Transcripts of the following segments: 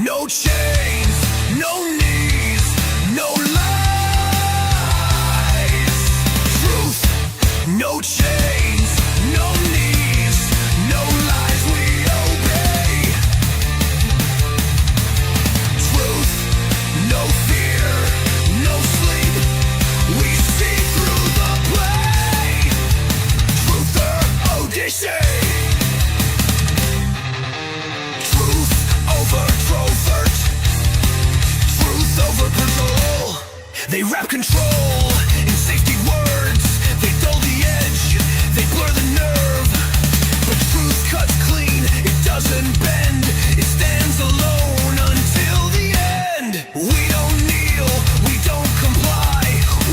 No chains, no knees, no lies. Truth, no chains, no knees, no lies we obey. Truth, no fear, no sleep, we see through the play. Truther Odyssey. Truth over trovert, truth over control. They wrap control in safety words. They dull the edge, they blur the nerve. But truth cuts clean, it doesn't bend. It stands alone until the end. We don't kneel, we don't comply.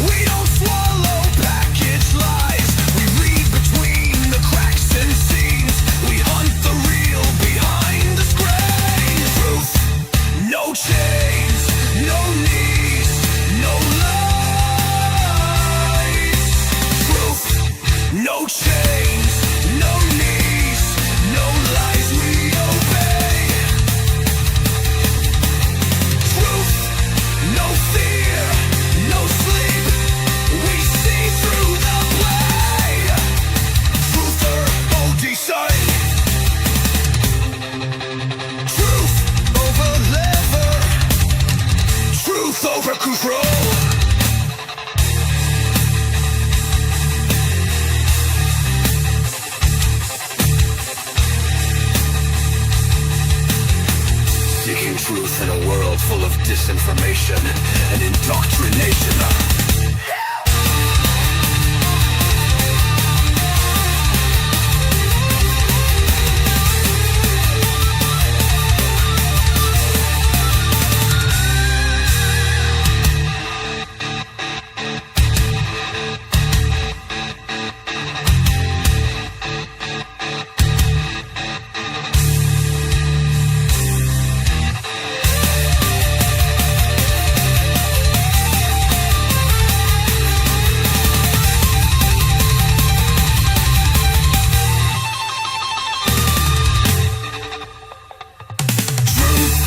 We don't swallow packaged lies. We read between the cracks and seams. We hunt the real behind the screen. Truth, no chains, no knees, no lies. Truth, no chains, no knees, no lies we obey. Truth, no fear, no sleep, we see through the play. Truther Odyssey. Truth over lever, truth over control. Seeking truth in a world full of disinformation and indoctrination. Truth,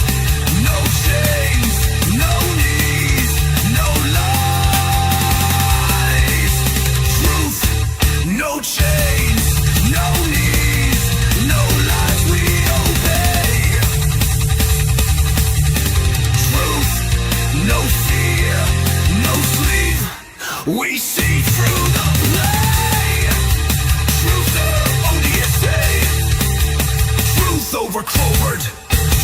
no chains, no knees, no lies. Truth, no chains, no knees, no lies we obey. Truth, no fear, no sleep, we see through the play. Truther Odyssey. Truth over covert,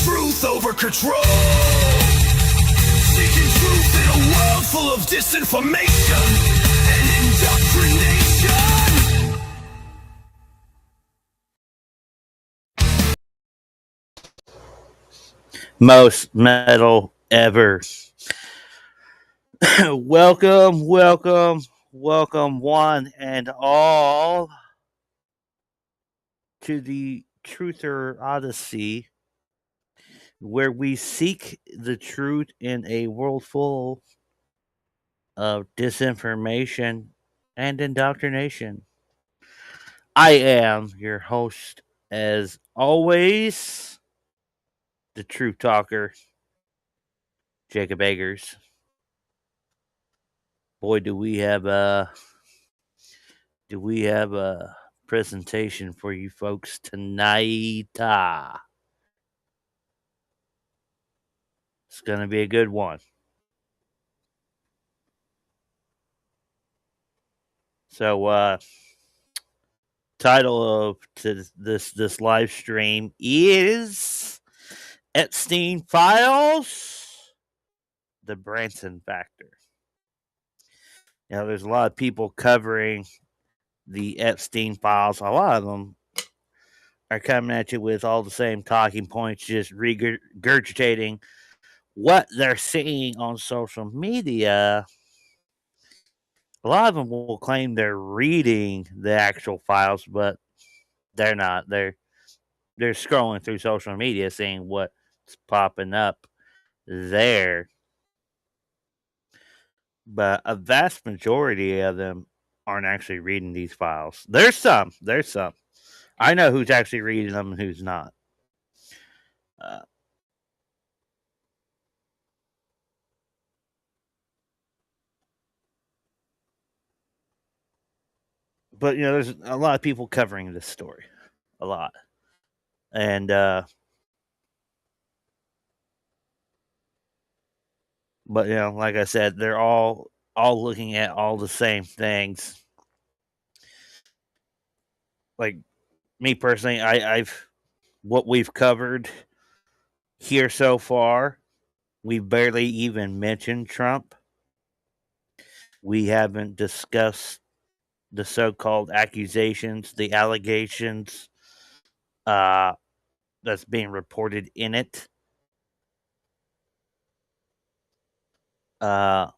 truth over control. Seeking truth in a world full of disinformation and indoctrination. Most metal ever. Welcome, one and all to the Truther Odyssey, where we seek the truth in a world full of disinformation and indoctrination. I am your host, as always, the Truth Talker, Jacob Eggers. Boy, do we have a presentation for you folks tonight. It's gonna be a good one. So, title of this live stream is Epstein Files, the Branson Factor. Now, there's a lot of people covering the Epstein Files. A lot of them are coming at you with all the same talking points, just regurgitating what they're seeing on social media. A lot of them will claim they're reading the actual files, but they're not. They're scrolling through social media, seeing what's popping up there. But a vast majority of them aren't actually reading these files. There's some. I know who's actually reading them and who's not. But there's a lot of people covering this story, a lot, and but like I said, they're all looking at all the same things. Like me personally, I've what we've covered here so far. We barely even mentioned Trump. We haven't discussed the so-called accusations, the allegations uh, that's being reported in it. Uh,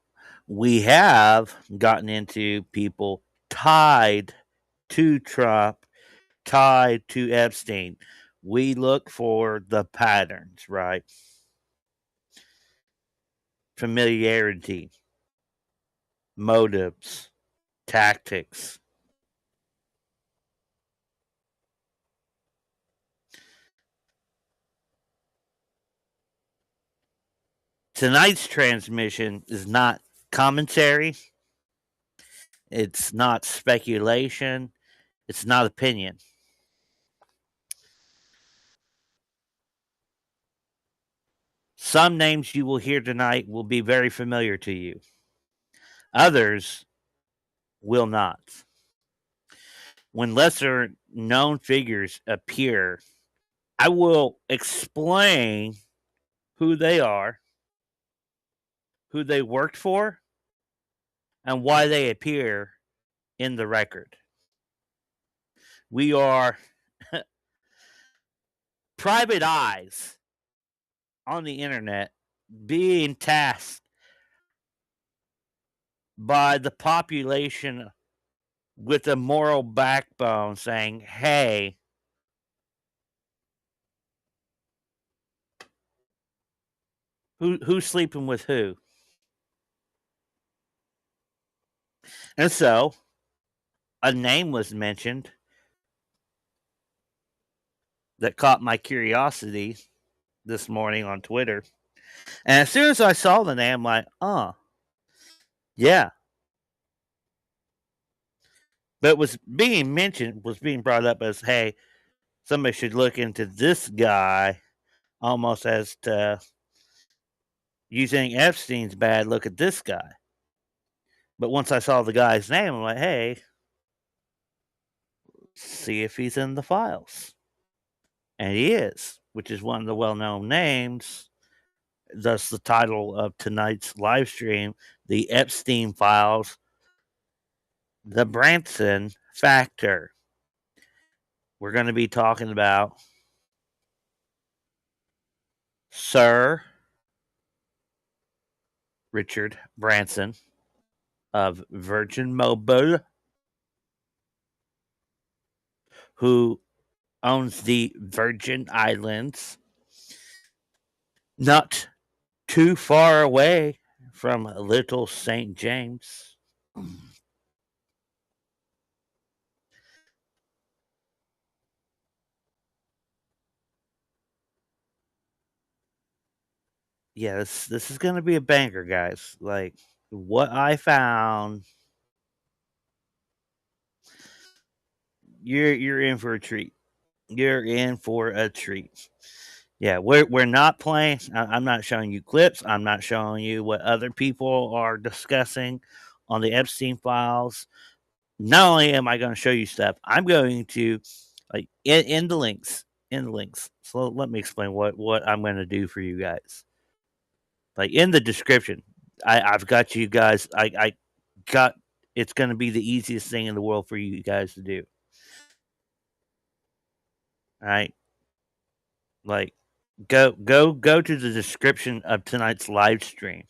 we have gotten into people tied to Trump, tied to Epstein. We look for the patterns, right? Familiarity, motives, tactics. Tonight's transmission is not commentary, it's not speculation, it's not opinion. Some names you will hear tonight will be very familiar to you, others will not. When lesser known figures appear, I will explain who they are, who they worked for, and why they appear in the record. We are private eyes on the internet being tasked by the population with a moral backbone saying, hey, who's sleeping with who? And so a name was mentioned that caught my curiosity this morning on Twitter. And as soon as I saw the name, I'm like, yeah. But was being mentioned, was being brought up as, hey, somebody should look into this guy, almost as to you think Epstein's bad, look at this guy. But once I saw the guy's name, I'm like, hey, see if he's in the files. And he is, which is one of the well known names. Thus, the title of tonight's live stream, The Epstein Files, The Branson Factor. We're going to be talking about Sir Richard Branson of Virgin Mobile, who owns the Virgin Islands, not too far away from Little St. James. Yeah, this is gonna be a banger, guys. Like what I found, you're in for a treat. You're in for a treat. Yeah, we're not playing. I'm not showing you clips. I'm not showing you what other people are discussing on the Epstein files. Not only am I going to show you stuff, I'm going to like in the links. In the links. So let me explain what I'm going to do for you guys. Like in the description, I've got you guys. I got. It's going to be the easiest thing in the world for you guys to do. All right, like go to the description of tonight's live stream,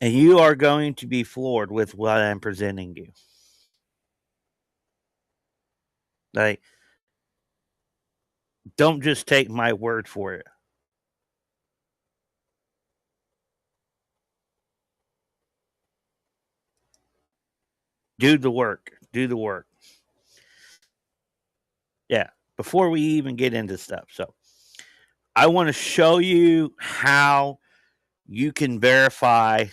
and you are going to be floored with what I'm presenting you. Like, don't just take my word for it. Do the work. Do the work. Yeah. Before we even get into stuff, so I want to show you how you can verify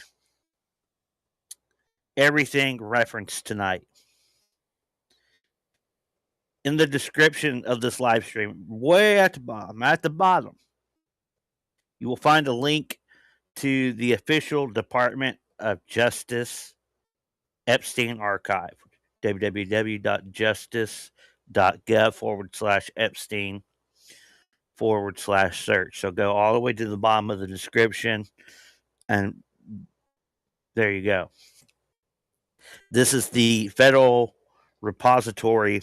everything referenced tonight. in the description of this live stream, way at the bottom, you will find a link to the official Department of Justice Epstein archive, www.justice.gov/Epstein/search. So go all the way to the bottom of the description, and there you go. This is the federal repository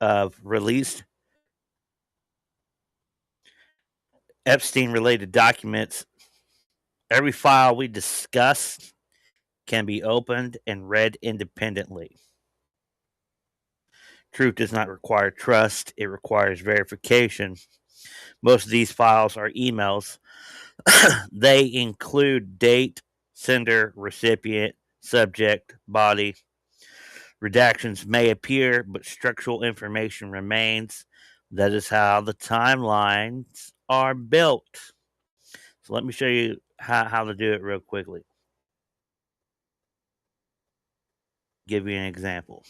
of released Epstein-related documents. Every file we discuss can be opened and read independently. Truth does not require trust, it requires verification. Most of these files are emails. They include date, sender, recipient, subject, body. Redactions may appear, but structural information remains. That is how the timelines are built. So let me show you how to do it real quickly. Give you an example.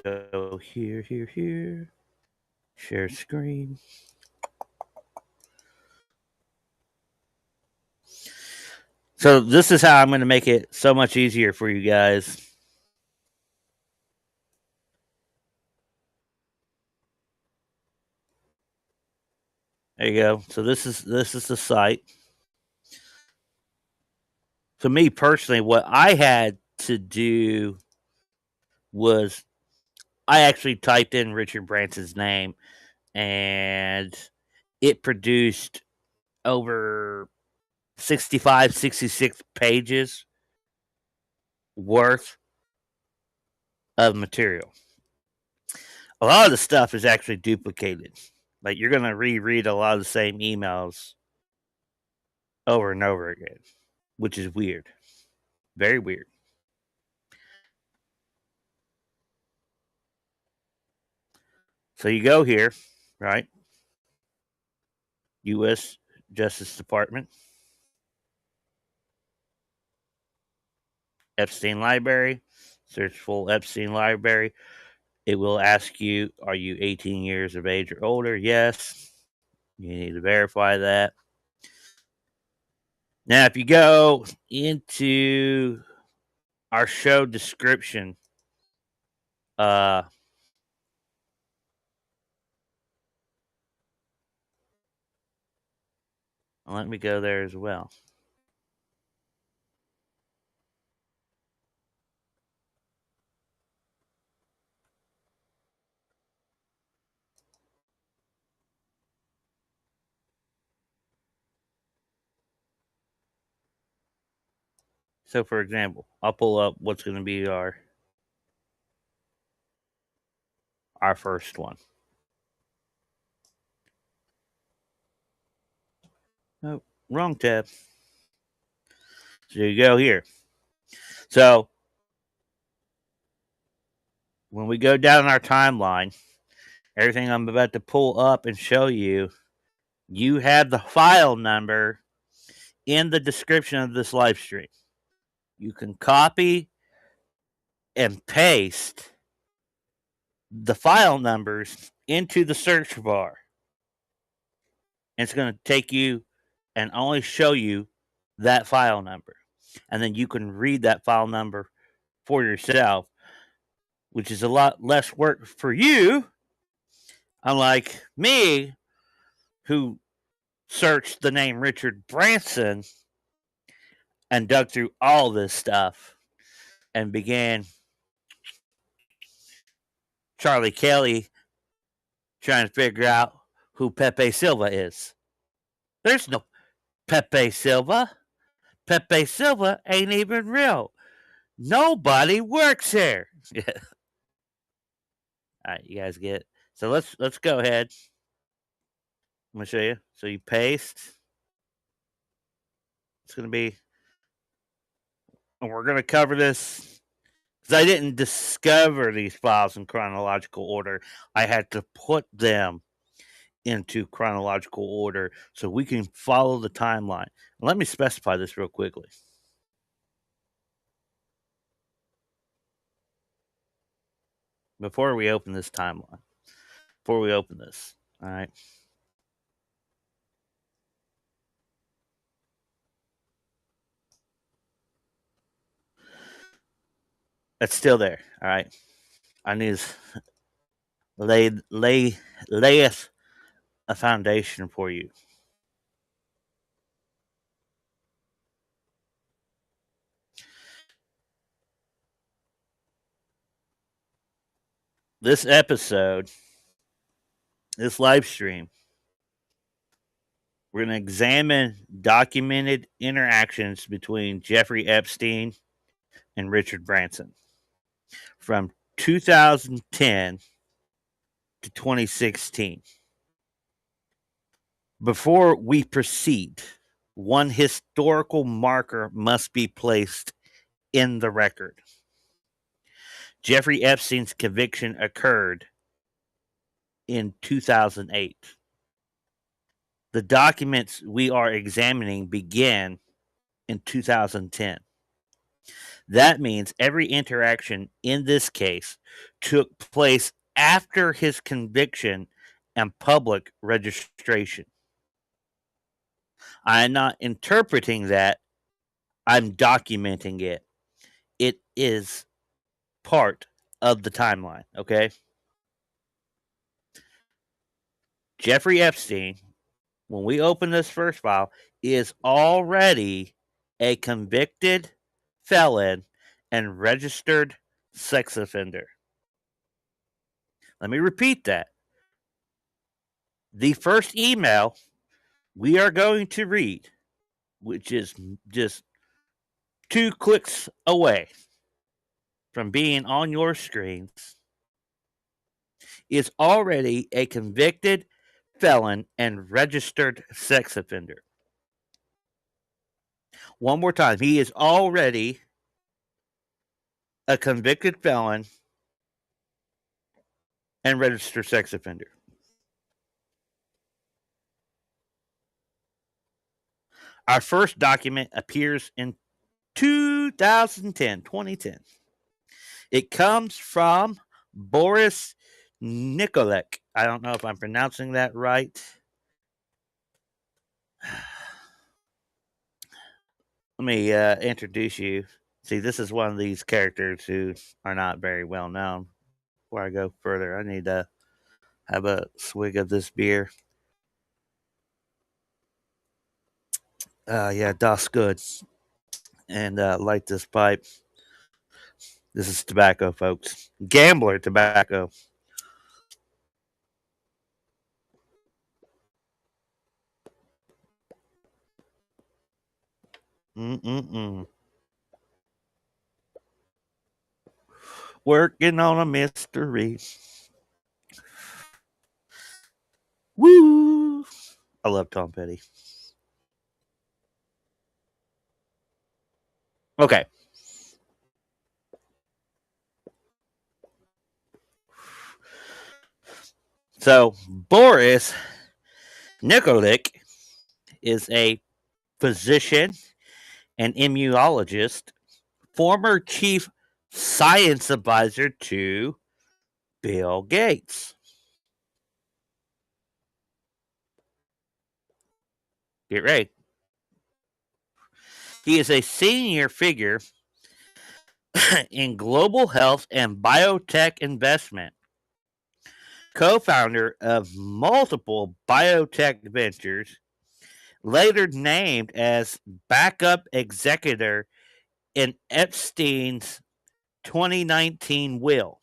Go here. Share screen. So this is how I'm going to make it so much easier for you guys. There you go. So this is the site. So me personally, what I had to do was I actually typed in Richard Branson's name, and it produced over 65, 66 pages worth of material. A lot of the stuff is actually duplicated. Like, you're going to reread a lot of the same emails over and over again, which is weird. Very weird. So you go here, right? U.S. Justice Department. Epstein Library. Search full Epstein Library. It will ask you, are you 18 years of age or older? Yes. You need to verify that. Now, if you go into our show description, let me go there as well. So, for example, I'll pull up what's going to be our first one. Oh, wrong tab. So you go here. So when we go down our timeline, everything I'm about to pull up and show you, you have the file number in the description of this live stream. You can copy and paste the file numbers into the search bar. And it's going to take you and only show you that file number. And then you can read that file number for yourself, which is a lot less work for you, unlike me, who searched the name Richard Branson and dug through all this stuff and began Charlie Kelly trying to figure out who Pepe Silva is. There's no Pepe Silva. Pepe Silva ain't even real. Nobody works here. All right, you guys get it. So let's go ahead. I'm gonna show you. So you paste. It's gonna be, and we're gonna cover this because I didn't discover these files in chronological order. I had to put them into chronological order so we can follow the timeline. Let me specify this real quickly. Before we open this timeline, before we open this, all right? It's still there, all right? I need to layeth a foundation for you. This episode, this live stream, we're going to examine documented interactions between Jeffrey Epstein and Richard Branson from 2010 to 2016. Before we proceed, one historical marker must be placed in the record. Jeffrey Epstein's conviction occurred in 2008. The documents we are examining began in 2010. That means every interaction in this case took place after his conviction and public registration. I'm not interpreting that, I'm documenting it. It is part of the timeline, okay? Jeffrey Epstein, when we open this first file, is already a convicted felon and registered sex offender. Let me repeat that. The first email we are going to read, which is just 2 clicks away from being on your screens, is already a convicted felon and registered sex offender. One more time. He is already a convicted felon and registered sex offender. Our first document appears in 2010. It comes from Boris Nikolic. I don't know if I'm pronouncing that right. Let me introduce you. See, this is one of these characters who are not very well known. Before I go further, I need to have a swig of this beer. Yeah, das good. And light this pipe. This is tobacco, folks. Gambler tobacco. Mm-mm-mm. Working on a mystery. Woo! I love Tom Petty. Okay. So, Boris Nikolic is a physician and immunologist, former chief science advisor to Bill Gates. Get ready. He is a senior figure in global health and biotech investment, co-founder of multiple biotech ventures, later named as backup executor in Epstein's 2019 will,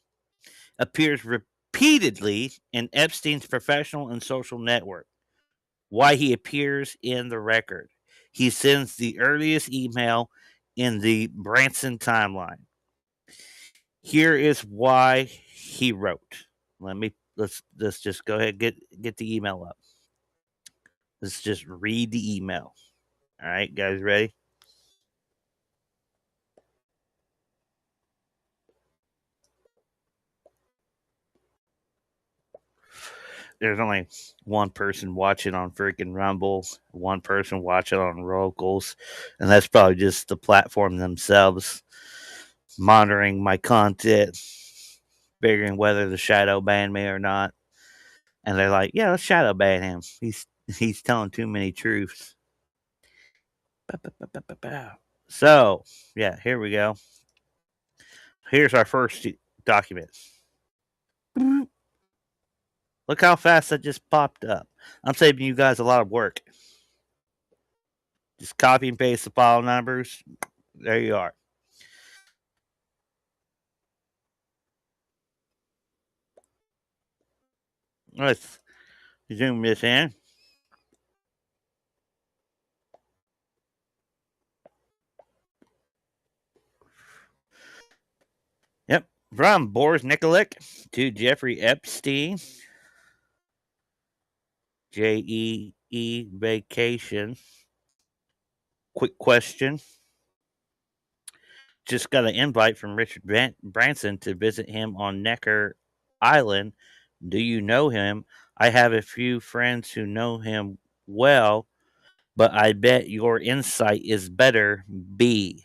appears repeatedly in Epstein's professional and social network. Why he appears in the record. He sends the earliest email in the Branson timeline. Here is why he wrote. Let's just go ahead and get the email up. Let's just read the email. All right, guys, ready? there's only one person watching on freaking Rumble, one person watching on Locals, and that's probably just the platform themselves monitoring my content, figuring whether to shadow ban me or not. And they're like, "Yeah, let's shadow ban him. He's telling too many truths." So, yeah, here we go. Here's our first document. Look how fast that just popped up. I'm saving you guys a lot of work. Just copy and paste the file numbers. There you are. Let's zoom this in. Yep. From Boris Nikolic to Jeffrey Epstein. JEE vacation. Quick question. Just got an invite from Richard Branson to visit him on Necker Island. Do you know him? I have a few friends who know him well, but I bet your insight is better. B.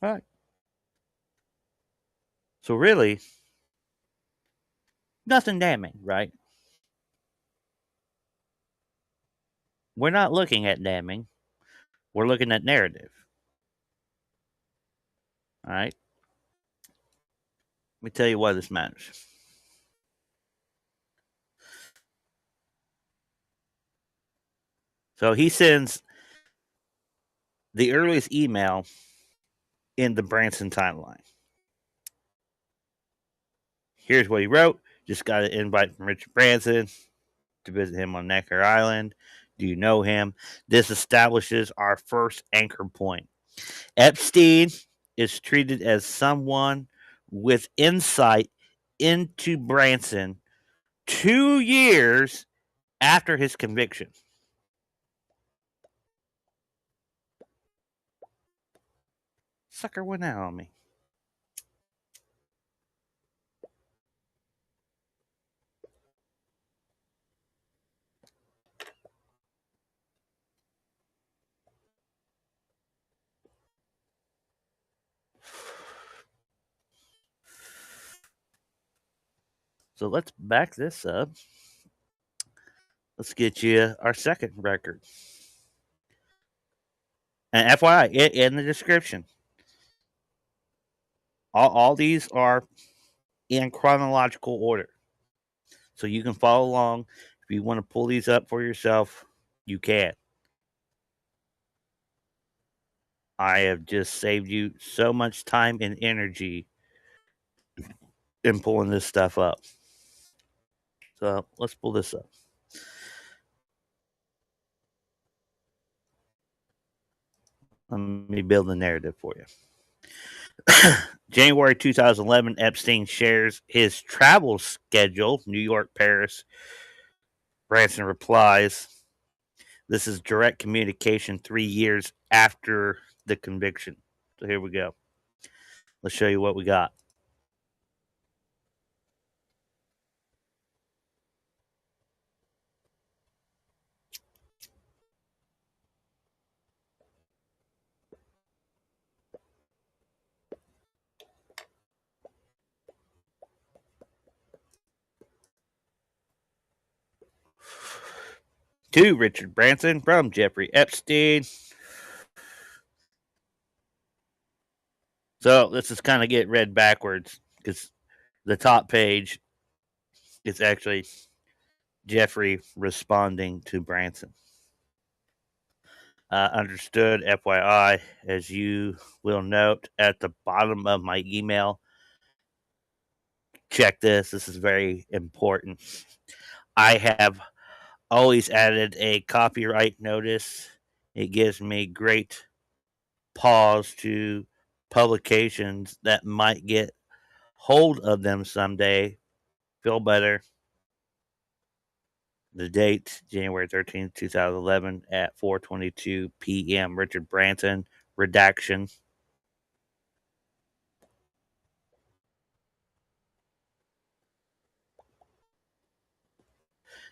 All right. So really, nothing damning, right? We're not looking at damning. We're looking at narrative. All right. Let me tell you why this matters. So he sends the earliest email in the Branson timeline. Here's what he wrote. Just got an invite from Richard Branson to visit him on Necker Island. Do you know him? This establishes our first anchor point. Epstein is treated as someone with insight into Branson 2 years after his conviction. Sucker went out on me. So let's back this up. Let's get you our second record. And FYI, in the description, all these are in chronological order. So you can follow along. If you want to pull these up for yourself, you can. I have just saved you so much time and energy in pulling this stuff up. So let's pull this up. Let me build the narrative for you. January 2011, Epstein shares his travel schedule, New York, Paris. Branson replies, this is direct communication 3 years after the conviction. So here we go. Let's show you what we got. To Richard Branson from Jeffrey Epstein. So this is kind of get read backwards because the top page is actually Jeffrey responding to Branson. Understood, FYI, as you will note at the bottom of my email. Check this. This is very important. I have always added a copyright notice. It gives me great pause to publications that might get hold of them someday. Feel better. The date, January 13th, 2011 at 4:22 p.m. Richard Branson, redaction.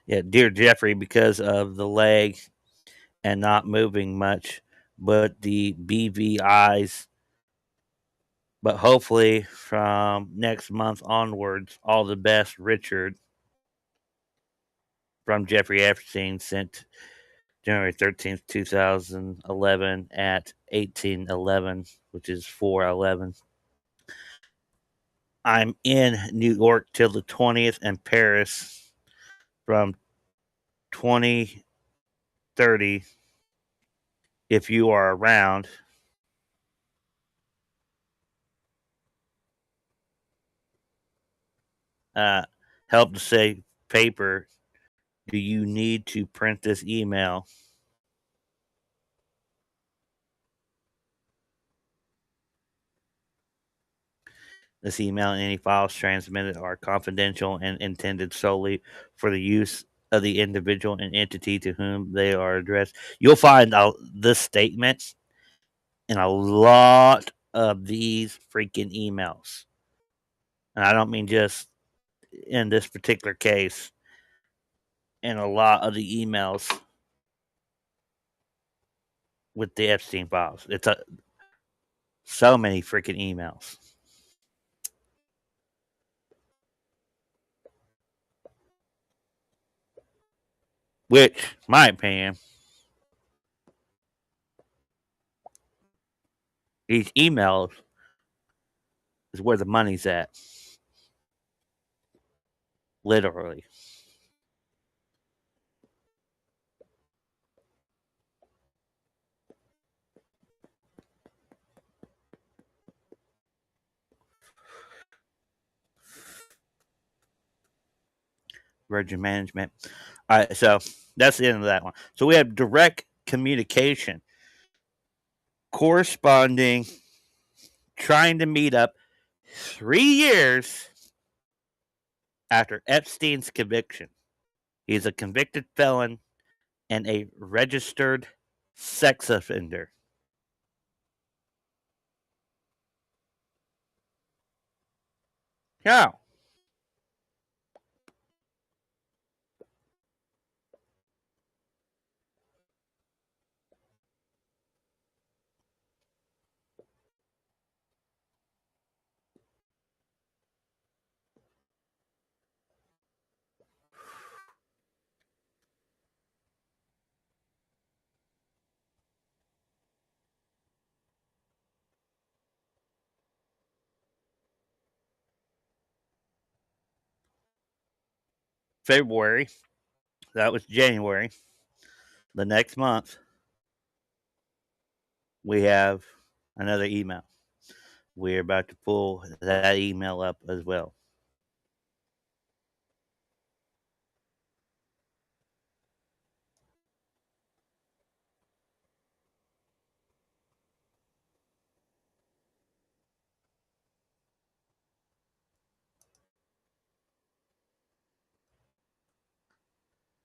Yeah, dear Jeffrey, because of the leg and not moving much, but the BVIs. But hopefully, from next month onwards, all the best, Richard, from Jeffrey Epstein, sent January 13th, 2011 at 1811, which is 411. I'm in New York till the 20th and Paris from 2030. If you are around, uh, help to save paper. Do you need to print this email? This email and any files transmitted are confidential and intended solely for the use of the individual and entity to whom they are addressed. You'll find this statement in a lot of these freaking emails. And I don't mean just in this particular case, in a lot of the emails with the Epstein files. So many freaking emails. Which, my opinion, these emails is where the money's at. Literally. Virgin Management. All right, so that's the end of that one. So we have direct communication, corresponding, trying to meet up 3 years after Epstein's conviction. He's a convicted felon and a registered sex offender. Yeah. February. That was January. The next month, we have another email. We're about to pull that email up as well.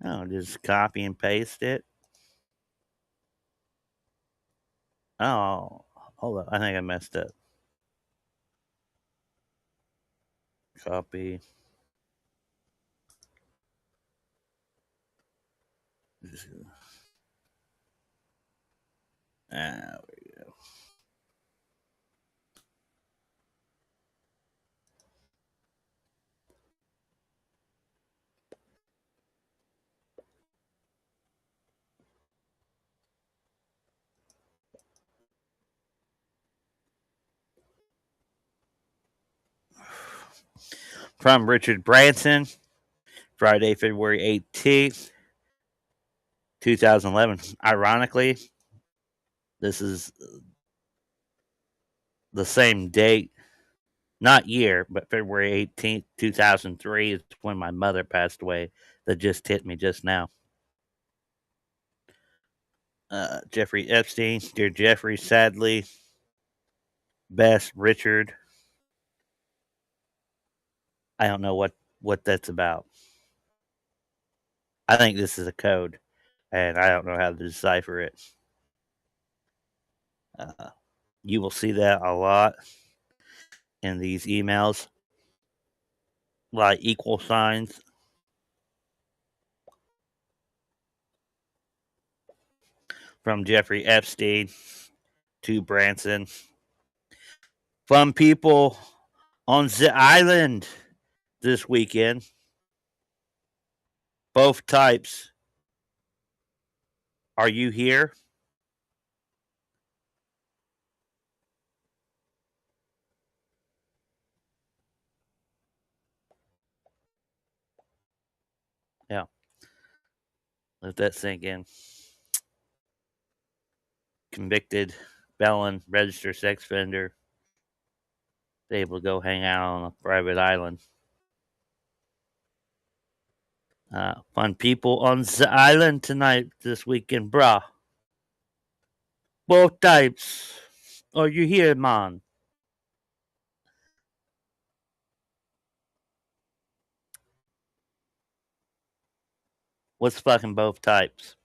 Oh, just copy and paste it. Oh, hold up. I think I messed up. Copy. Ah, from Richard Branson, Friday, February 18th, 2011. Ironically, this is the same date, not year, but February 18th, 2003 is when my mother passed away. That just hit me just now. Jeffrey Epstein, dear Jeffrey, sadly, best Richard. I don't know what that's about. I think this is a code, and I don't know how to decipher it. Uh, you will see that a lot in these emails, like equal signs. from Jeffrey Epstein to Branson. Fun people on the island this weekend. Both types. Are you here? Yeah. Let that sink in. Convicted felon, registered sex offender, able to go hang out on a private island. Fun people on the island tonight, this weekend, brah. Both types. Are you here, man? What's fucking both types?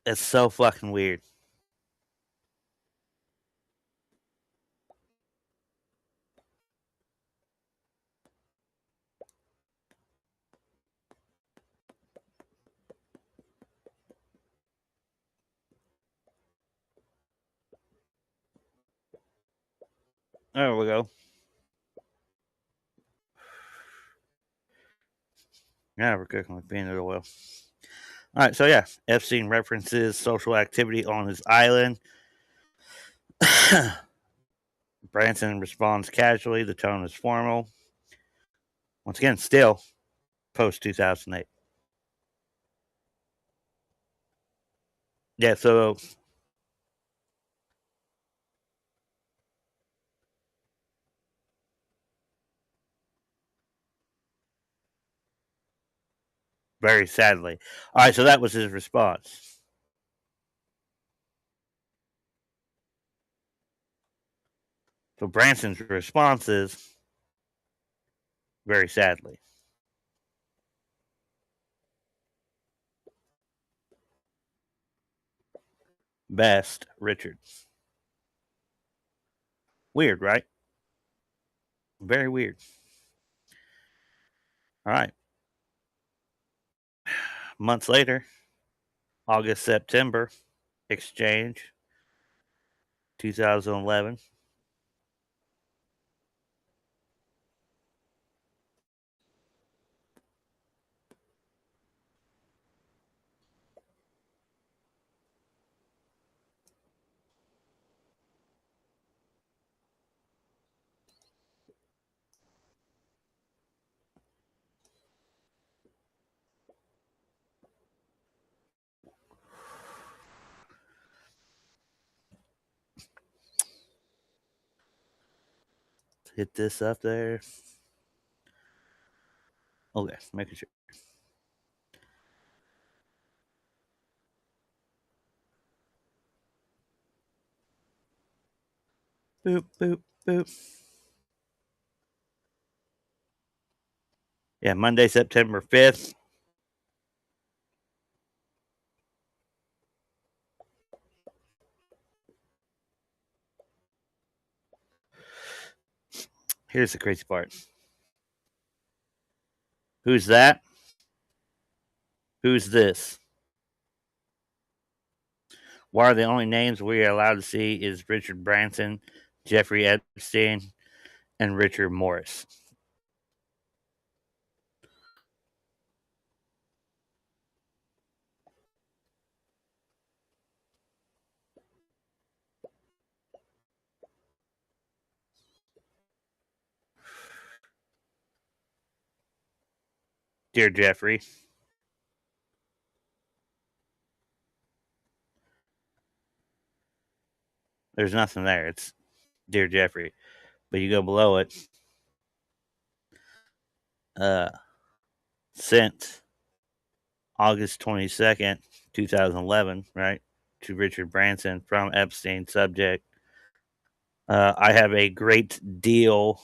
It's so fucking weird. There we go. Yeah, we're cooking with peanut oil. All right, so yeah, Epstein references social activity on his island. Branson responds casually. The tone is formal. Once again, still post 2008. Yeah, so very sadly. All right, so that was his response. So Branson's response is very sadly. Best, Richard. Weird, right? Very weird. All right. Months later, August, September, exchange, 2011. Hit this up there. Okay, making sure. Boop, boop, boop. Yeah, Monday, September 5th. Here's the crazy part. Who's that? Who's this? Why are the only names we are allowed to see is Richard Branson, Jeffrey Epstein, and Richard Morris? Dear Jeffrey, there's nothing there. It's Dear Jeffrey. But you go below it. Uh, Sent August 22nd, 2011, right? To Richard Branson from Epstein. Subject. I have a great deal.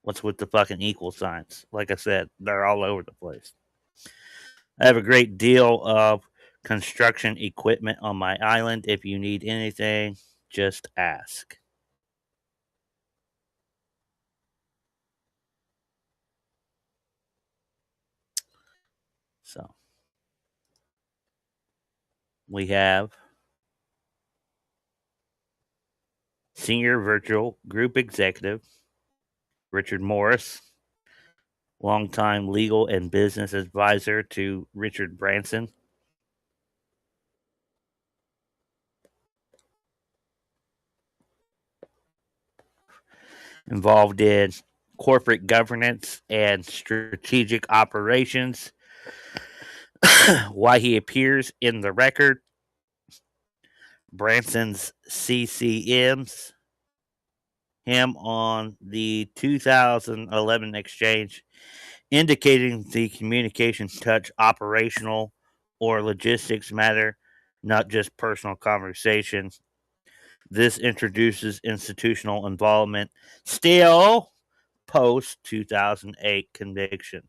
What's with the fucking equal signs? Like I said, they're all over the place. I have a great deal of construction equipment on my island. If you need anything, just ask. we have Senior Virtual Group Executive Richard Morris, longtime legal and business advisor to Richard Branson. Involved in corporate governance and strategic operations. Why he appears in the record. Branson's CCMs. Him on the 2011 exchange, indicating the communications touch operational or logistics matter, not just personal conversation. This introduces institutional involvement, still post 2008 conviction.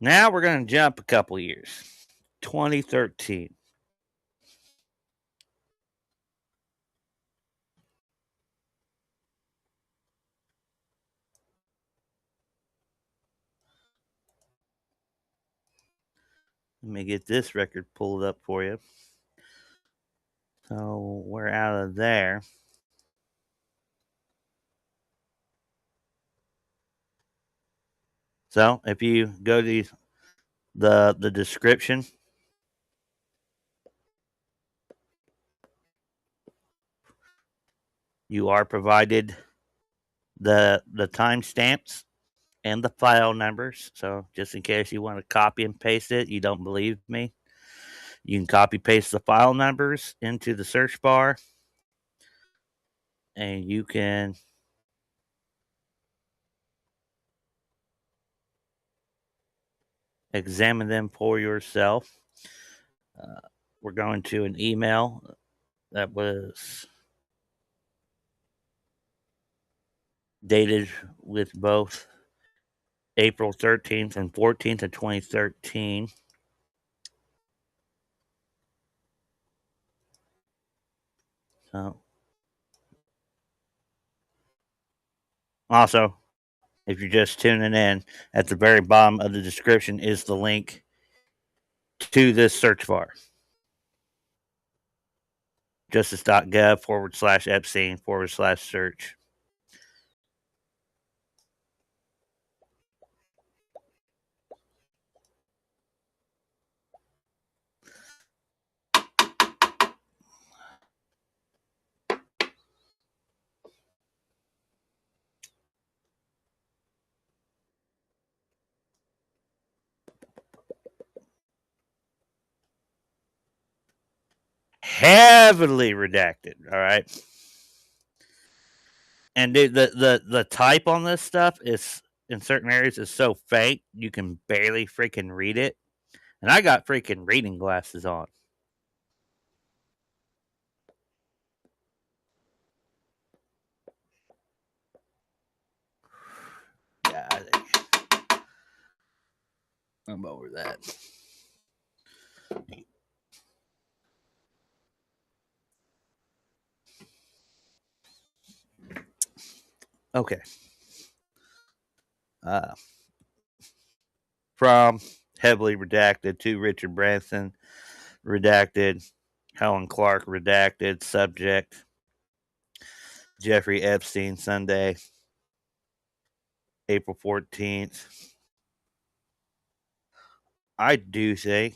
Now we're going to jump a couple years. 2013. Let me get this record pulled up for you. So we're out of there. So if you go to the description, you are provided the timestamps and the file numbers. So just in case you want to copy and paste it, you don't believe me, you can copy paste the file numbers into the search bar, and you can examine them for yourself. We're going to an email that was dated with both April 13th and 14th of 2013. So, also, if you're just tuning in, at the very bottom of the description is the link to this search bar. justice.gov/Epstein/search. Heavily redacted. All right. And dude, the type on this stuff is in certain areas is so faint you can barely freaking read it. And I got freaking reading glasses on. Yeah, I think I'm over that. Okay. Uh, from heavily redacted to Richard Branson redacted, Helen Clark redacted, subject Jeffrey Epstein, Sunday, April 14th. I do think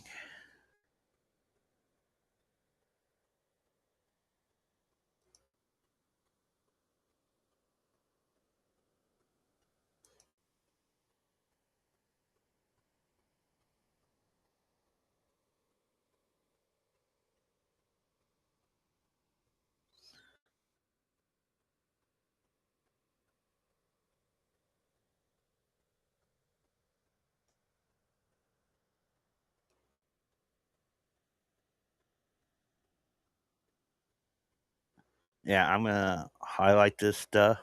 Yeah, I'm gonna highlight this stuff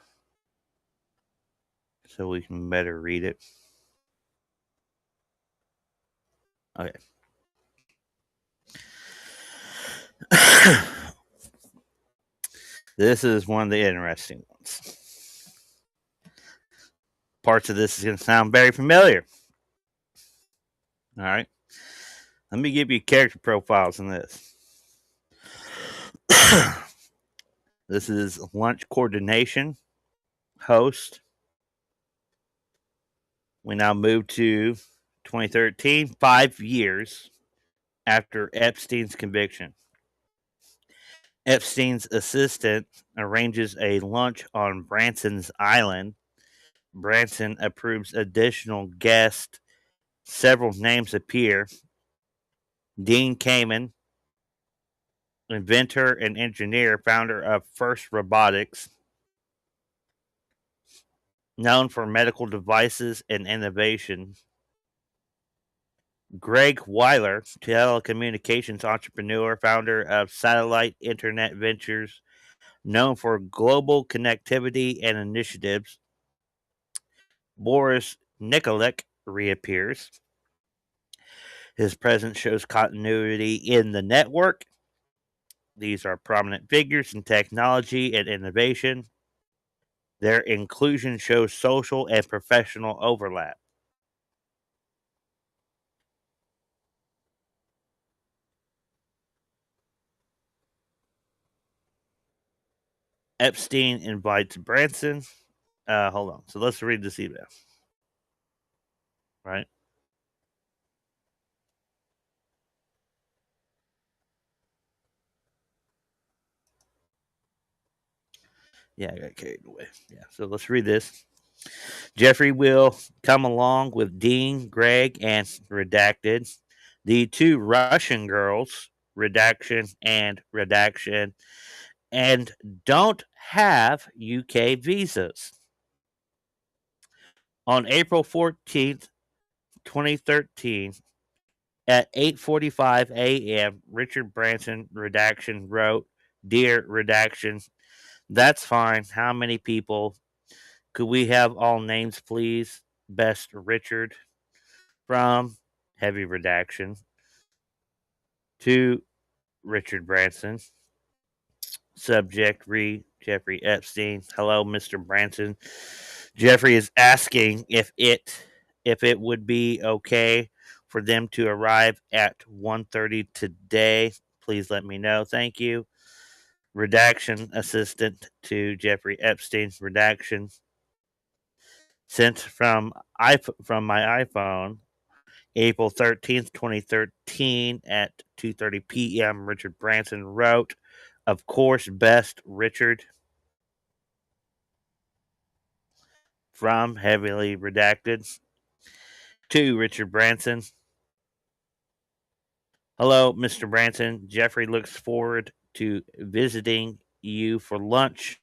so we can better read it. Okay. This is one of the interesting ones. Parts of this is going to sound very familiar. All right. Let me give you character profiles in this. This is lunch coordination, host. We now move to 2013, 5 years after Epstein's conviction. Epstein's assistant arranges a lunch on Branson's Island. Branson approves additional guests. Several names appear. Dean Kamen, inventor and engineer, founder of First Robotics, known for medical devices and innovation. Greg Weiler, telecommunications entrepreneur, founder of Satellite Internet Ventures, known for global connectivity and initiatives. Boris Nikolic reappears. His presence shows continuity in the network. These are prominent figures in technology and innovation. Their inclusion shows social and professional overlap. Epstein invites Branson. Hold on. So let's read this email. Right? Yeah, I got carried away. Yeah. So let's read this. Jeffrey will come along with Dean, Greg, and Redacted. The two Russian girls, Redaction, and don't have UK visas. On April 14th, 2013, at 8:45 a.m., Richard Branson Redaction wrote, "Dear Redaction, that's fine. How many people? Could we have all names, please? Best Richard." From Heavy Redaction to Richard Branson. Subject re Jeffrey Epstein. Hello, Mr. Branson. Jeffrey is asking if it would be okay for them to arrive at 1:30 today. Please let me know. Thank you. Redaction assistant to Jeffrey Epstein's redaction sent from my iPhone, April 13th, 2013 at 2:30 p.m. Richard Branson wrote, "Of course, best Richard." From Heavily Redacted to Richard Branson. Hello, Mr. Branson. Jeffrey looks forward to visiting you for lunch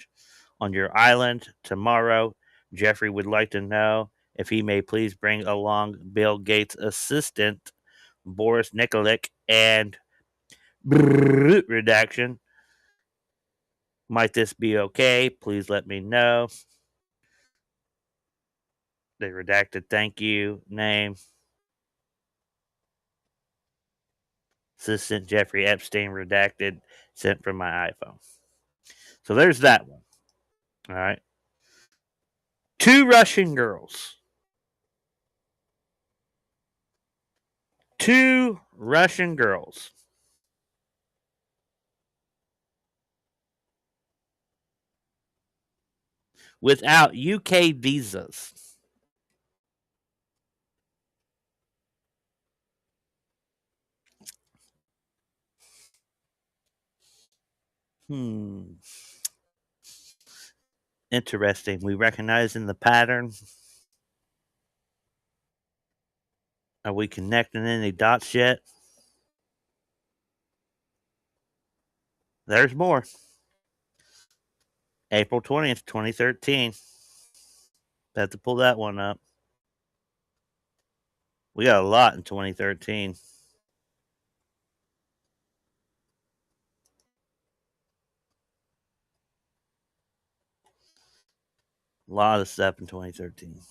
on your island tomorrow. Jeffrey would like to know if he may please bring along Bill Gates' assistant, Boris Nikolic, and redaction. Might this be okay? Please let me know. They redacted thank you name. Assistant Jeffrey Epstein redacted sent from my iPhone. So there's that one. All right. Two Russian girls. Two Russian girls. Without UK visas. Hmm. Interesting. We recognizing the pattern. Are we connecting any dots yet? There's more. April 20th, 2013. Have to pull that one up. We got a lot in 2013. A lot of stuff in 2013.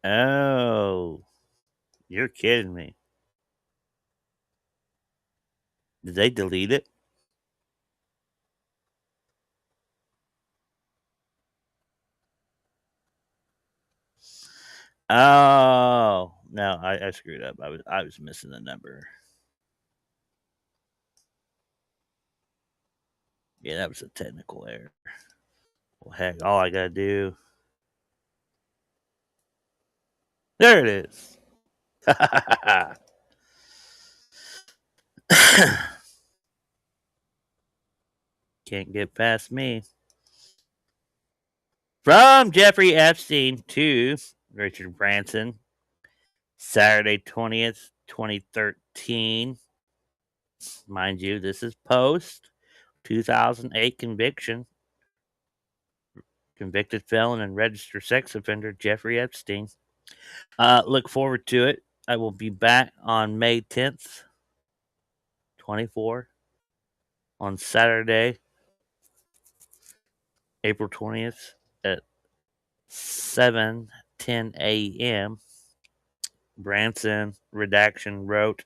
Oh, you're kidding me. Did they delete it? Oh no, I screwed up. I was missing the number. Yeah, that was a technical error. Well, heck, all I gotta do. There it is. Can't get past me. From Jeffrey Epstein to Richard Branson, Saturday 20th, 2013. Mind you, this is post 2008 conviction. Convicted felon and registered sex offender Jeffrey Epstein. Look forward to it. I will be back on May 10th, 24, on Saturday, April 20th at 7:10 a.m. Branson redaction wrote,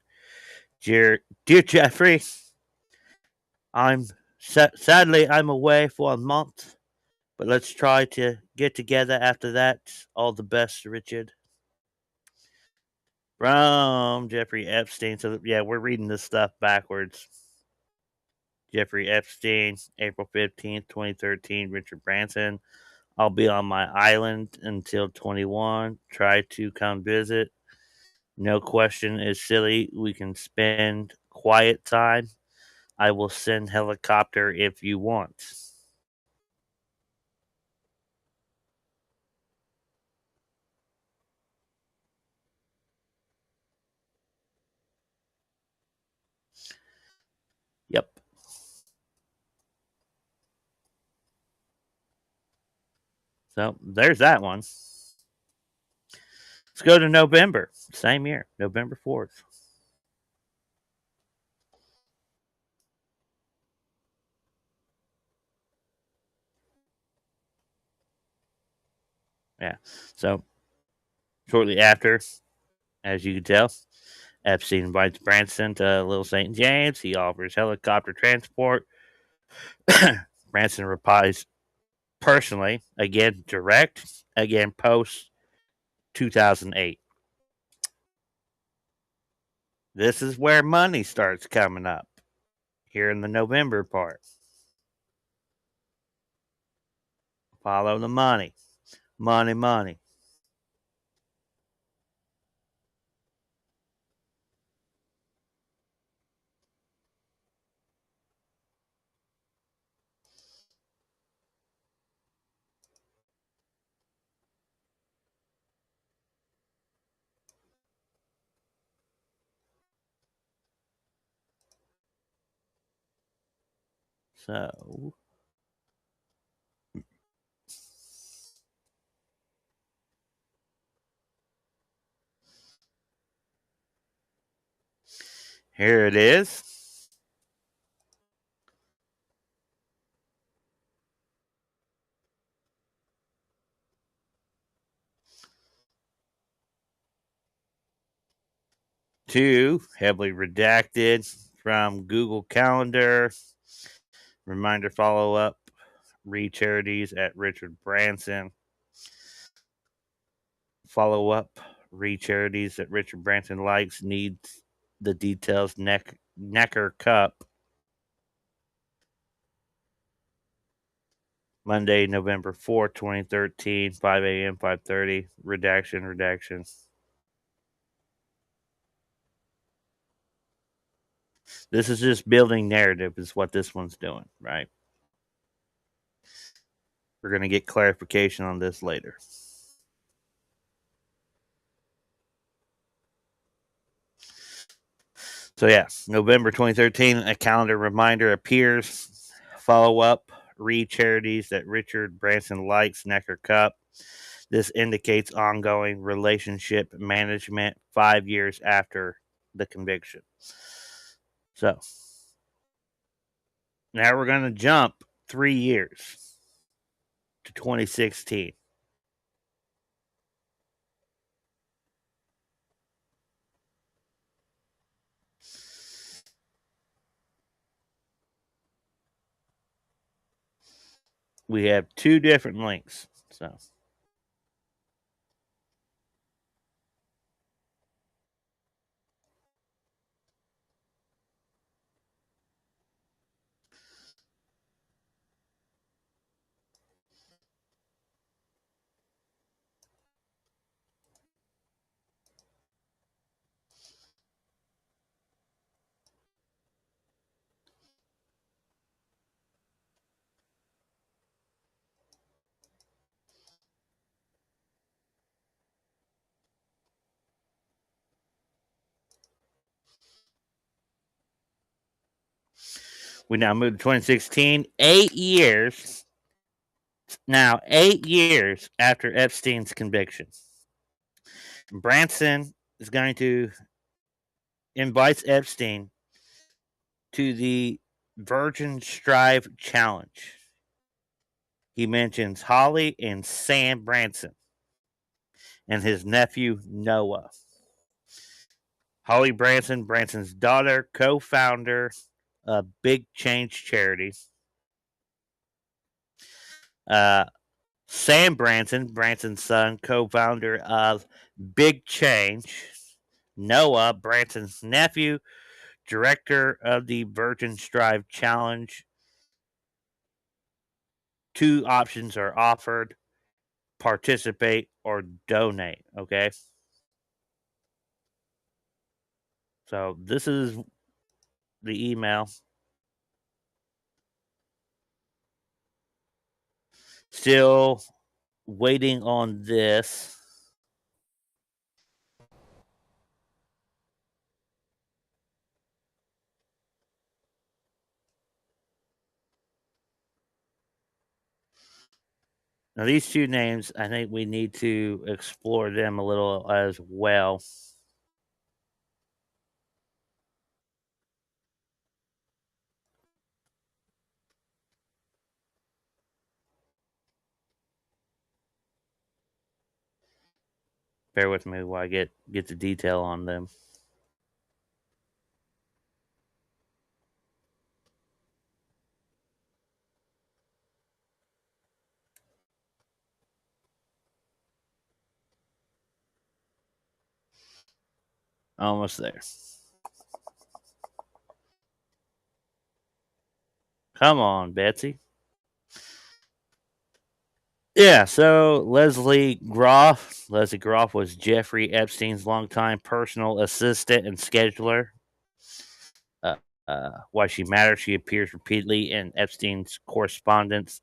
Dear Jeffrey, sadly I'm away for a month, but let's try to get together after that. All the best, Richard. From Jeffrey Epstein. So yeah, we're reading this stuff backwards. Jeffrey Epstein, April 15th, 2013. Richard Branson. I'll be on my island until 21. Try to come visit. No question is silly. We can spend quiet time. I will send helicopter if you want. Yep. So there's that one. Let's go to November. Same year, November 4th. Yeah. So shortly after, as you can tell, Epstein invites Branson to Little St. James. He offers helicopter transport. Branson replies personally, again direct, again post 2008. This is where money starts coming up here in the November part. Follow the money. Money, money. So here it is. Two, heavily redacted from Google Calendar. Reminder follow up. Read Charities at Richard Branson. Follow up. Read Charities that Richard Branson likes. Needs the details. Necker Cup. Monday, November 4th, 2013, 5 a.m., 5:30. Redaction. This is just building narrative, is what this one's doing, right? We're going to get clarification on this later. So, yeah, November 2013, a calendar reminder appears. Follow up. Read Charities that Richard Branson likes Necker Cup. This indicates ongoing relationship management 5 years after the conviction. So now we're going to jump 3 years to 2016. We have 2 different links. So we now move to 2016, 8 years. Now, 8 years after Epstein's conviction. Branson is going to invite Epstein to the Virgin Strive Challenge. He mentions Holly and Sam Branson and his nephew Noah. Holly Branson, Branson's daughter, co-founder of Big Change Charities. Sam Branson, Branson's son, co-founder of Big Change. Noah, Branson's nephew, director of the Virgin Strive Challenge. 2 options are offered: participate or donate. Okay. So this is the email. Still waiting on this. Now, these 2 names, I think we need to explore them a little as well. Bear with me while I get the detail on them. Almost there. Come on, Betsy. Yeah, so Leslie Groff. Leslie Groff was Jeffrey Epstein's longtime personal assistant and scheduler. Why she matters, she appears repeatedly in Epstein's correspondence,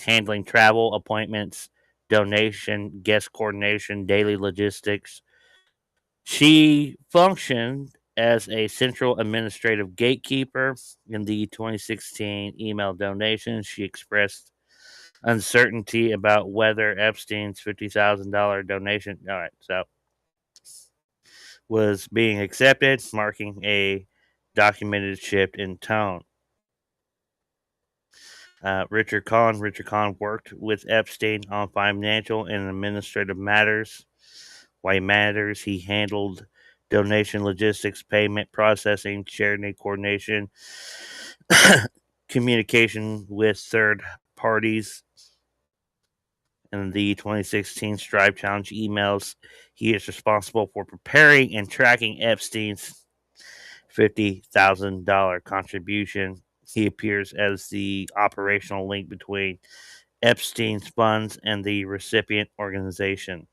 handling travel, appointments, donation, guest coordination, daily logistics. She functioned as a central administrative gatekeeper in the 2016 email donations. She expressed uncertainty about whether Epstein's $50,000 donation, all right, so was being accepted, marking a documented shift in tone. Richard Kahn. Richard Kahn worked with Epstein on financial and administrative matters. Why matters? He handled donation logistics, payment processing, charity coordination, communication with third parties. In the 2016 Strive Challenge emails, he is responsible for preparing and tracking Epstein's $50,000 contribution. He appears as the operational link between Epstein's funds and the recipient organization.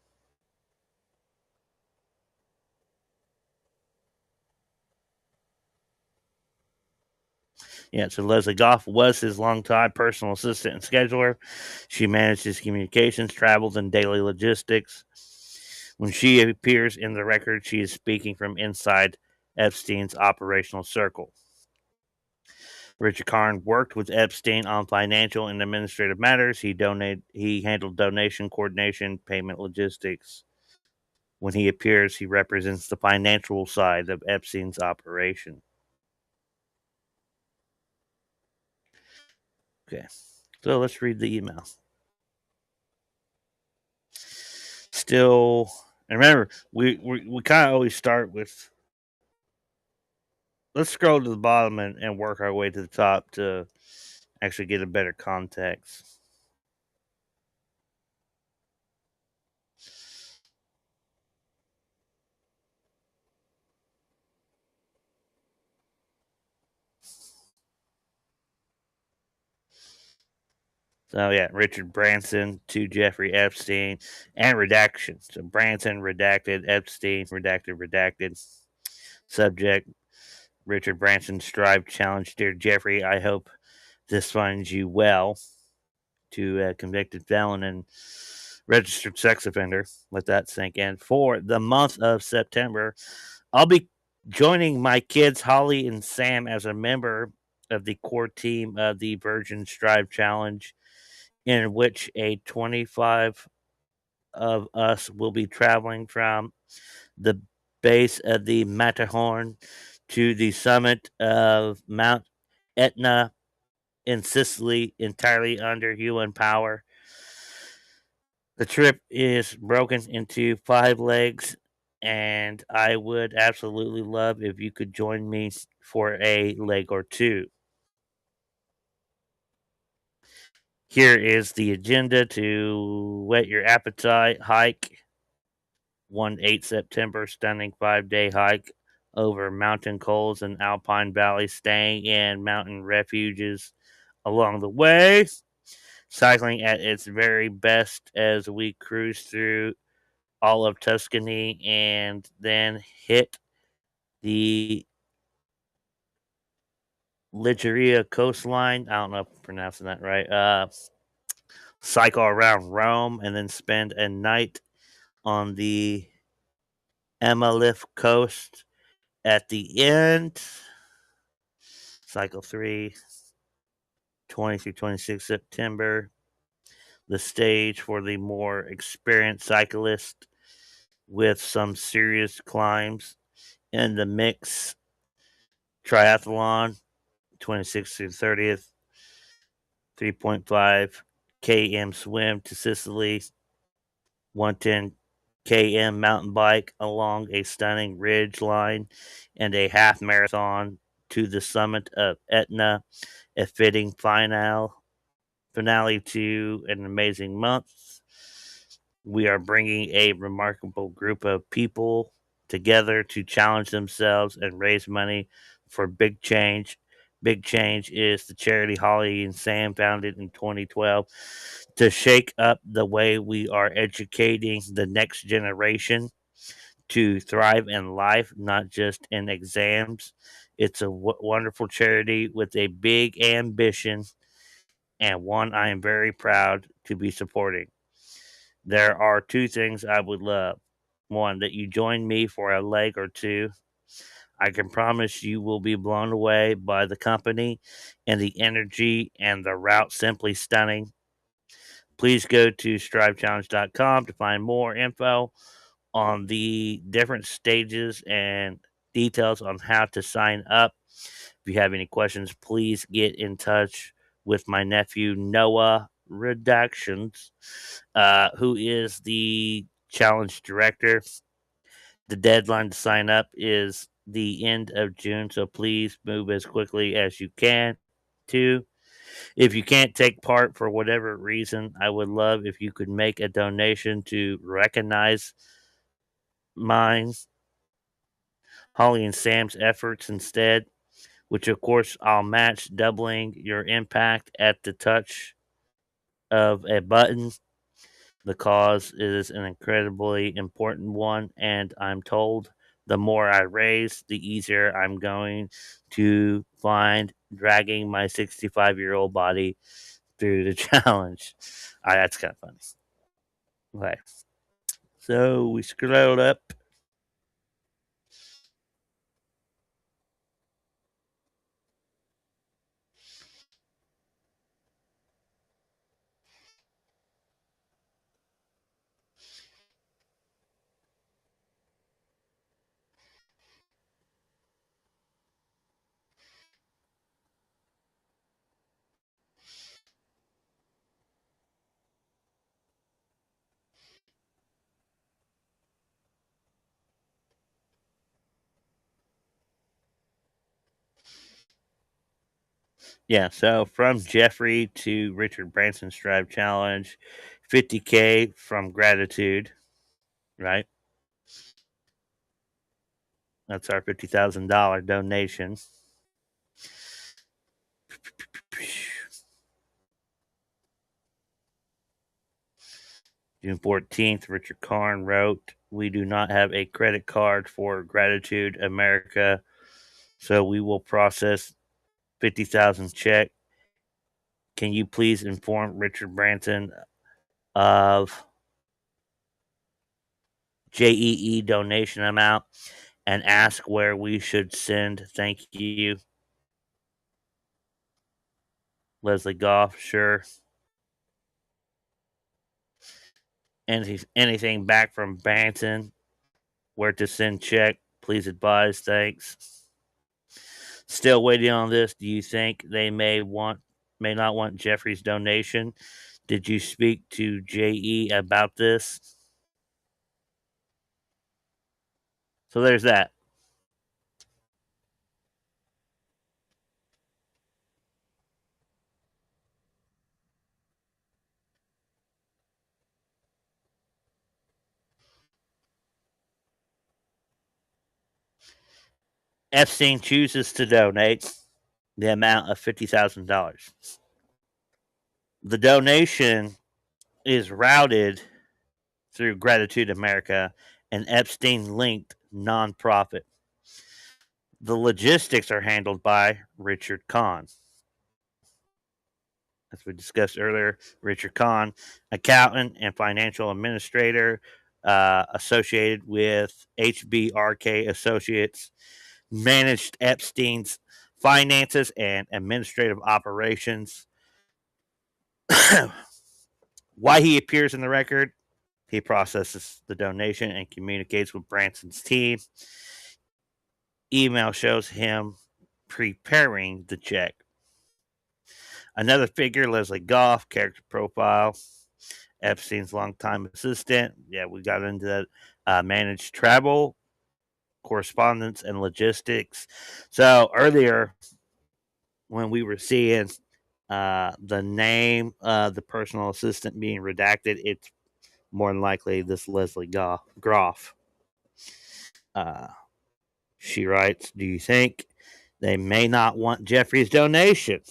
Yeah, so Leslie Goff was his longtime personal assistant and scheduler. She managed his communications, travels, and daily logistics. When she appears in the record, she is speaking from inside Epstein's operational circle. Richard Karn worked with Epstein on financial and administrative matters. He handled donation coordination, payment logistics. When he appears, he represents the financial side of Epstein's operation. Okay, so let's read the email. Still, and remember, we kind of always start with. Let's scroll to the bottom and work our way to the top to actually get a better context. So yeah, Richard Branson to Jeffrey Epstein and redaction. So Branson redacted, Epstein redacted. Subject: Richard Branson Strive Challenge. Dear Jeffrey, I hope this finds you well. To a convicted felon and registered sex offender. Let that sink in. For the month of September, I'll be joining my kids, Holly and Sam, as a member of the core team of the Virgin Strive Challenge, in which a 25 of us will be traveling from the base of the Matterhorn to the summit of Mount Etna in Sicily, entirely under human power. The trip is broken into 5 legs, and I would absolutely love if you could join me for a leg or 2. Here is the agenda to whet your appetite. Hike 1-8 September, stunning 5-day hike over mountain cols and alpine valleys, staying in mountain refuges along the way. Cycling at its very best as we cruise through all of Tuscany and then hit the Liguria coastline. I don't know if I'm pronouncing that right. Cycle around Rome and then spend a night on the Amalfi coast. At the end, cycle 3, 20 through 26 September. The stage for the more experienced cyclist with some serious climbs in the mix. Triathlon, 26th through 30th, 3.5 km swim to Sicily, 110 km mountain bike along a stunning ridge line, and a half marathon to the summit of Etna, a fitting finale to an amazing month. We are bringing a remarkable group of people together to challenge themselves and raise money for Big Change. Big Change is the charity Holly and Sam founded in 2012 to shake up the way we are educating the next generation to thrive in life, not just in exams. It's a wonderful charity with a big ambition and one I am very proud to be supporting. There are 2 things I would love. 1, that you join me for a leg or 2. I can promise you will be blown away by the company and the energy, and the route simply stunning. Please go to strivechallenge.com to find more info on the different stages and details on how to sign up. If you have any questions, please get in touch with my nephew Noah Redactions, who is the challenge director. The deadline to sign up is the end of June, so please move as quickly as you can. To If you can't take part for whatever reason, I would love if you could make a donation to recognize mine, Holly and Sam's efforts instead, which of course I'll match, doubling your impact at the touch of a button. The cause is an incredibly important one, and I'm told the more I raise, the easier I'm going to find dragging my 65-year-old body through the challenge. That's kind of funny. Okay, so we scrolled up. Yeah, so from Jeffrey to Richard Branson Strive Challenge, 50K from gratitude, right? That's our $50,000 donation. June 14th, Richard Karn wrote, "We do not have a credit card for Gratitude America, so we will process 50,000 check. Can you please inform Richard Branson of JEE donation amount and ask where we should send? Thank you." Leslie Goff, sure. Anything back from Branson? Where to send check? Please advise. Thanks. Still waiting on this. Do you think they may not want Jeffrey's donation? Did you speak to JE about this? So there's that. Epstein chooses to donate the amount of $50,000. The donation is routed through Gratitude America, an Epstein linked nonprofit. The logistics are handled by Richard Kahn. As we discussed earlier, Richard Kahn, accountant and financial administrator associated with HBRK Associates, managed Epstein's finances and administrative operations. Why he appears in the record? He processes the donation and communicates with Branson's team. Email shows him preparing the check. Another figure, Leslie Goff, character profile, Epstein's longtime assistant. Yeah, we got into that. Managed travel, correspondence, and logistics. So earlier, when we were seeing the name of the personal assistant being redacted, it's more than likely this Leslie Groff. She writes, "Do you think they may not want Jeffrey's donation?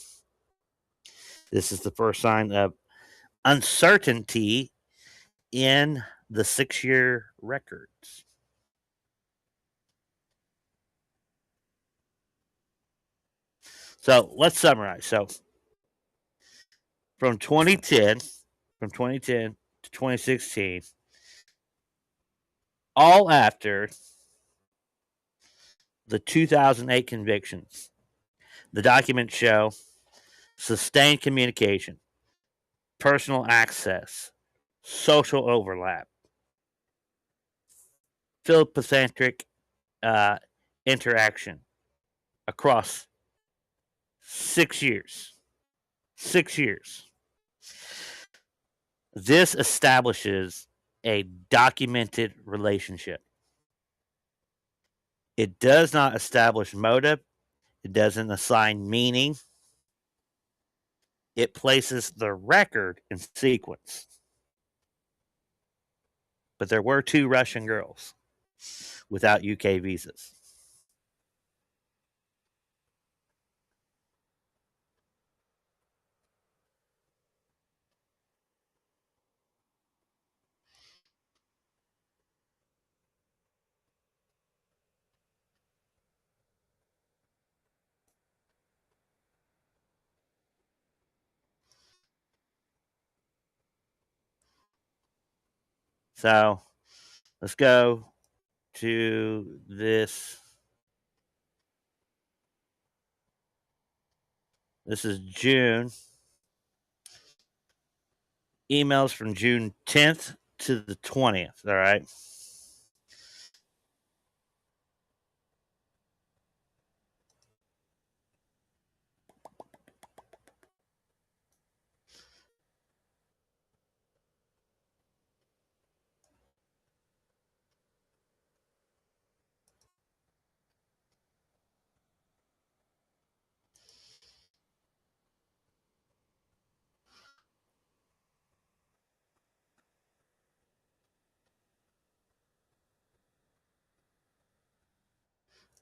This is the first sign of uncertainty in the 6-year records." So let's summarize. So from 2010, from 2010 to 2016, all after the 2008 convictions, the documents show sustained communication, personal access, social overlap, philopacentric uh, interaction across 6 years. 6 years. This establishes a documented relationship. It does not establish motive. It doesn't assign meaning. It places the record in sequence. But there were 2 Russian girls without UK visas. So let's go to this. This is June. Emails from June 10th to the 20th. All right.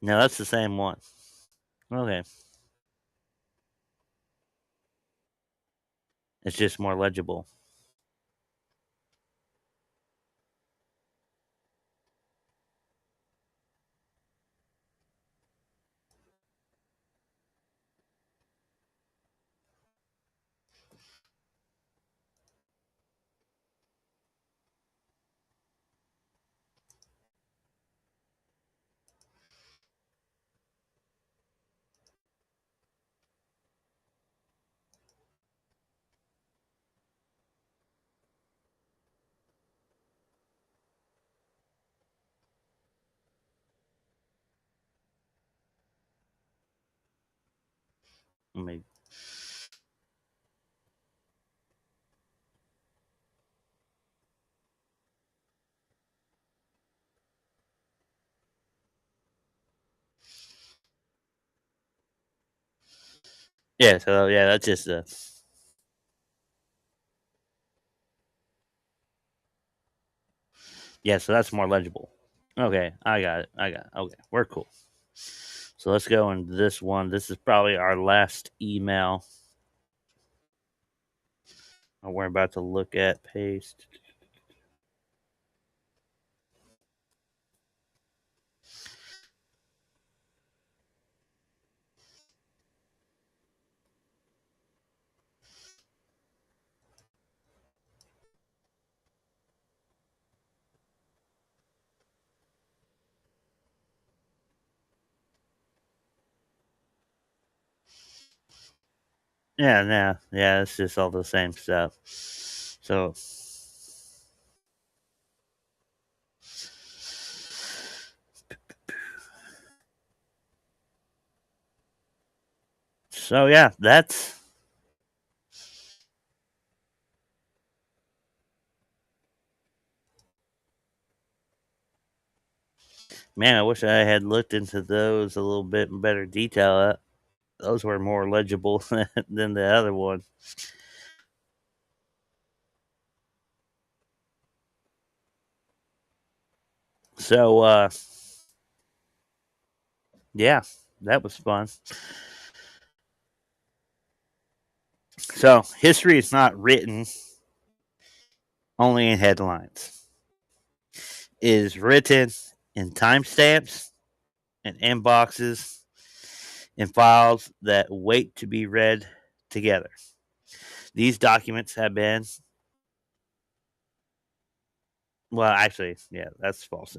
No, that's the same one. Okay. It's just more legible. I mean, yeah, so yeah, that's just yeah, so that's more legible. Okay, I got it. Okay, we're cool. So let's go into this one. This is probably our last email. We're about to look at paste. Yeah, nah, yeah, it's just all the same stuff. So, so yeah, that's man. I wish I had looked into those a little bit in better detail. Those were more legible than the other one. So, yeah, that was fun. So, history is not written only in headlines. It is written in timestamps and inboxes and files that wait to be read together. These documents have been, well, actually, yeah, that's false.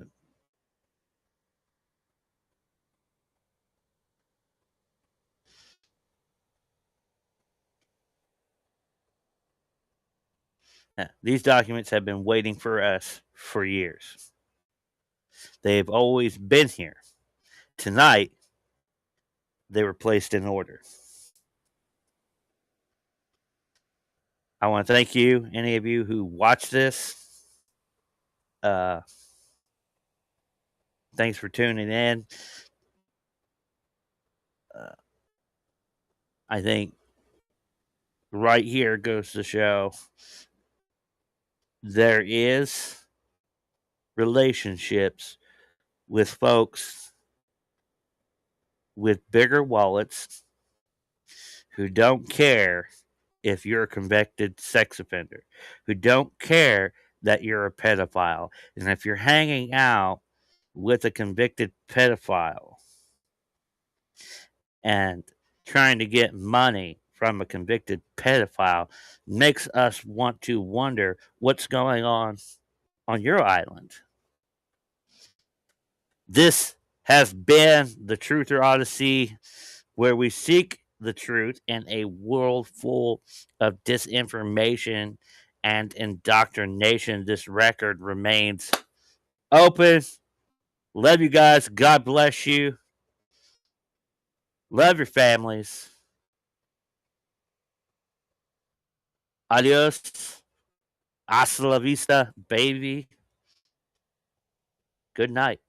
Yeah, these documents have been waiting for us for years. They've always been here. Tonight, they were placed in order. I want to thank you, any of you who watched this. Uh, thanks for tuning in. Uh, I think right here goes to show there is relationships with folks with bigger wallets who don't care if you're a convicted sex offender, who don't care that you're a pedophile. And if you're hanging out with a convicted pedophile and trying to get money from a convicted pedophile, makes us want to wonder what's going on your island. This has been the Truther Odyssey, where we seek the truth in a world full of disinformation and indoctrination. This record remains open. Love you guys. God bless you. Love your families. Adios. Hasta la vista, baby. Good night.